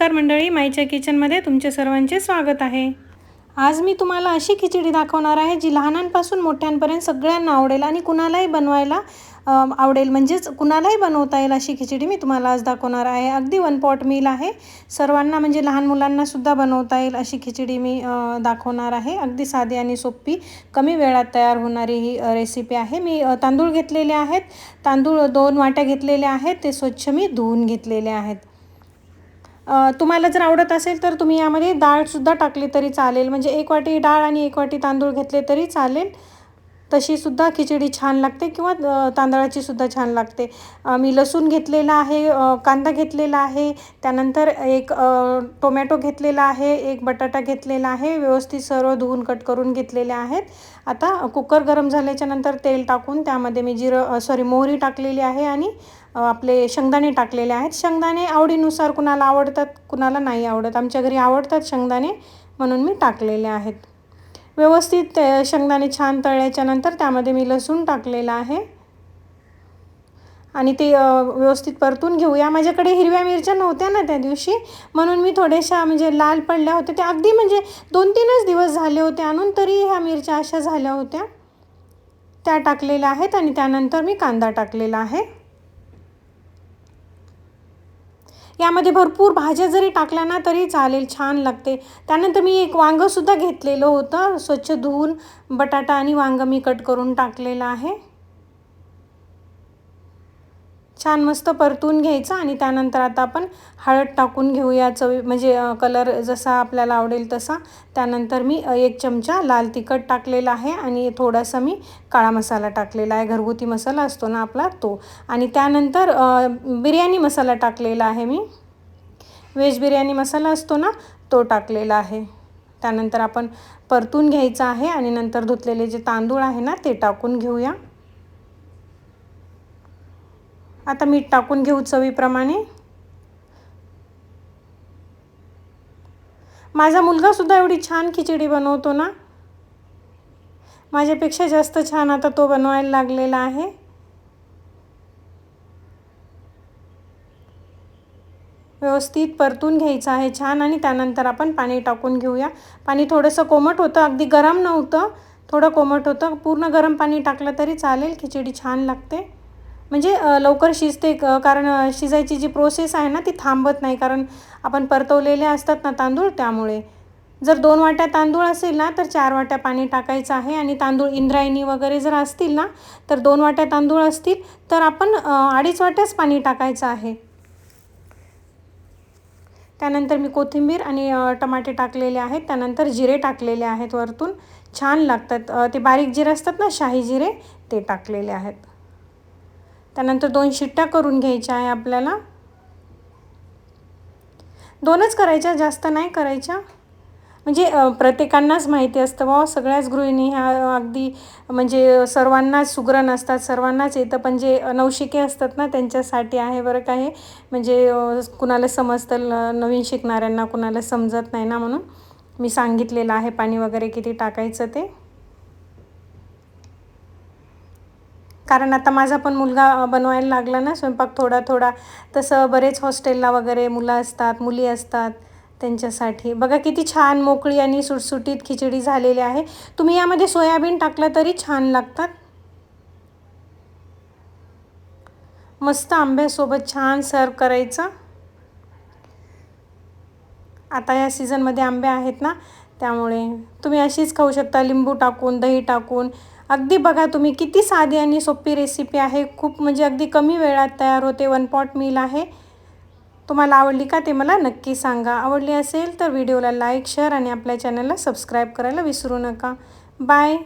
नमस्कार मंडळी, माईच्या किचनमध्ये तुमचे सर्वांचे स्वागत आहे। आज मी तुम्हाला अशी खिचडी दाखवणार आहे जी लहानांपासून मोठ्यांपर्यंत सगळ्यांना आवडेल आणि कुणालाही बनवायला आवडेल, म्हणजेच कुणालाही बनवता येईल अशी खिचडी मी तुम्हाला आज दाखवणार आहे। अगदी वन पॉट मील आहे, सर्वांना म्हणजे लहान मुलांना सुद्धा बनवता येईल अशी खिचडी मी दाखवणार आहे। अगदी साधी आणि सोपी, कमी वेळात तयार होणारी ही रेसिपी आहे। मी तांदूळ घेतलेले आहेत, तांदूळ 2 वाट्या घेतलेले आहेत, ते स्वच्छ मी धुवून घेतलेले आहेत। तुम्हाला जर आवडत असेल तर तुम्ही यामध्ये डाळ सुद्धा टाकली तरी चालेल, म्हणजे 1 वाटी डाळ आणि 1 वाटी तांदूळ घेतले तरी चालेल, तशी सुद्धा खिचडी छान लागते किंवा तांदळाची सुद्धा छान लागते। मी लसूण घेतलेला आहे, कांदा घेतलेला आहे, त्यानंतर एक टोमॅटो घेतलेला आहे, एक बटाटा घेतलेला आहे, व्यवस्थित सर्व धुवून कट करून घेतलेले आहेत। आता कुकर गरम झाल्याच्या नंतर तेल टाकून त्यामध्ये मी मोहरी टाकलेली आहे आणि आपले शेंगदाणे टाकलेले आहेत। शेंगदाणे आवडीनुसार, कुणाला आवडतात कुणाला नाही आवडत, आमच्या घरी आवडतात शेंगदाणे म्हणून मी टाकलेले आहेत। व्यवस्थित शेंगदाणे छान तळल्याच्या नंतर त्यामध्ये मी लसूण टाकलेला आहे आणि ते व्यवस्थित परतून घेऊया। माझ्याकडे हिरव्या मिरच्या नव्हत्या ना त्या दिवशी, म्हणून मी थोड्याशा म्हणजे लाल पडल्या होत्या, ते अगदी म्हणजे 2-3च दिवस झाले होते आणून, तरी ह्या मिरच्या अशा झाल्या होत्या, त्या टाकलेल्या आहेत आणि त्यानंतर मी कांदा टाकलेला आहे। यामध्ये भरपूर भाज्या जरी टाकल्या ना तरी चालेल, छान लागते। त्यानंतर मी एक वांगं सुद्धा घेतलेलं होतं, स्वच्छ धुवून बटाटा आणि वांगं मी कट करून टाकलेलं आहे। छान मस्त परतून घ्यायचं आणि त्यानंतर आता आपण हळद टाकून घेऊया, चवी म्हणजे कलर जसा आपल्याला आवडेल तसा। त्यानंतर मी 1 चमचा लाल तिखट टाकलेला आहे आणि थोडासा मी काळा मसाला टाकलेला आहे, घरगुती मसाला असतो ना आपला तो। आणि त्यानंतर बिर्याणी मसाला टाकलेला आहे, मी व्हेज बिर्याणी मसाला असतो ना तो टाकलेला आहे। त्यानंतर आपण परतून घ्यायचं आहे आणि नंतर धुतलेले जे तांदूळ आहे ना ते टाकून घेऊया। आता मीठ टाकून घेऊ चवीप्रमाणे। माझा मुलगा सुद्धा एवढी छान खिचडी बनवतो ना, माझ्यापेक्षा जास्त छान आता तो बनवायला लागलेला आहे। व्यवस्थित परतून घ्यायचं आहे छान आणि त्यानंतर आपण पाणी टाकून घेऊया। पाणी थोडंसं कोमट होतं, अगदी गरम नव्हतं, थोडं कोमट होतं। पूर्ण गरम पाणी टाकलं तरी चालेल, खिचडी छान लागते, म्हणजे लवकर शिजते, कारण शिजायची जी प्रोसेस आहे ना ती थांबत नाही, कारण आपण परतवलेले असतात ना तांदूळ, त्यामुळे। जर 2 वाट्या तांदूळ असेल ना तर 4 वाट्या पाणी टाकायचं आहे आणि तांदूळ इंद्रायणी वगैरे जर असतील ना तर 2 वाट्या तांदूळ असतील तर आपण 2.5 वाट्याच पाणी टाकायचं आहे। त्यानंतर मी कोथिंबीर आणि टमाटे टाकलेले आहेत, त्यानंतर जिरे टाकलेले आहेत वरतून, छान लागतात ते बारीक जिरे असतात ना, शाही जिरे, ते टाकलेले आहेत। त्यानंतर 2 शिट्ट्या करून घ्यायच्या आहे आपल्याला, 2च करायच्या, जास्त नाही करायच्या, म्हणजे प्रत्येकांनाच माहिती असतं बाबा, सगळ्याच गृहिणी ह्या अगदी म्हणजे सर्वांनाच सुगरण असतात, सर्वांनाच येतं, पण जे नवशिके असतात ना त्यांच्यासाठी आहे बरं का हे, म्हणजे कुणाला समजतं, नवीन शिकणाऱ्यांना कुणाला समजत नाही ना, म्हणून मी सांगितलेलं आहे पाणी वगैरे किती टाकायचं ते। कारण आता माझा पण मुलगा बनवायला लागला ना स्वयंपाक थोडा थोडा, तसं बरेच हॉस्टेलला वगैरे मुलं असतात, मुली असतात, त्यांच्यासाठी। बघा किती छान मोकळी आणि सुटसुटीत खिचडी झालेली आहे। तुम्ही यामध्ये सोयाबीन टाकलं तरी छान लागतात। मस्त आंब्यासोबत छान सर्व करायचं। आता या सीझनमध्ये आंबे आहेत ना, त्यामुळे तुम्ही अशीच खाऊ शकता, लिंबू टाकून, दही टाकून। अगदी बघा तुम्ही, किती साधी आणि सोपी रेसिपी आहे, खूप म्हणजे अगदी कमी वेळात तयार होते, वन पॉट मील आहे। तुम्हाला आवडली का ते मला नक्की सांगा। आवडली असेल तर व्हिडिओला लाईक, शेअर आणि आपल्या चॅनलला सबस्क्राईब करायला विसरू नका। बाय।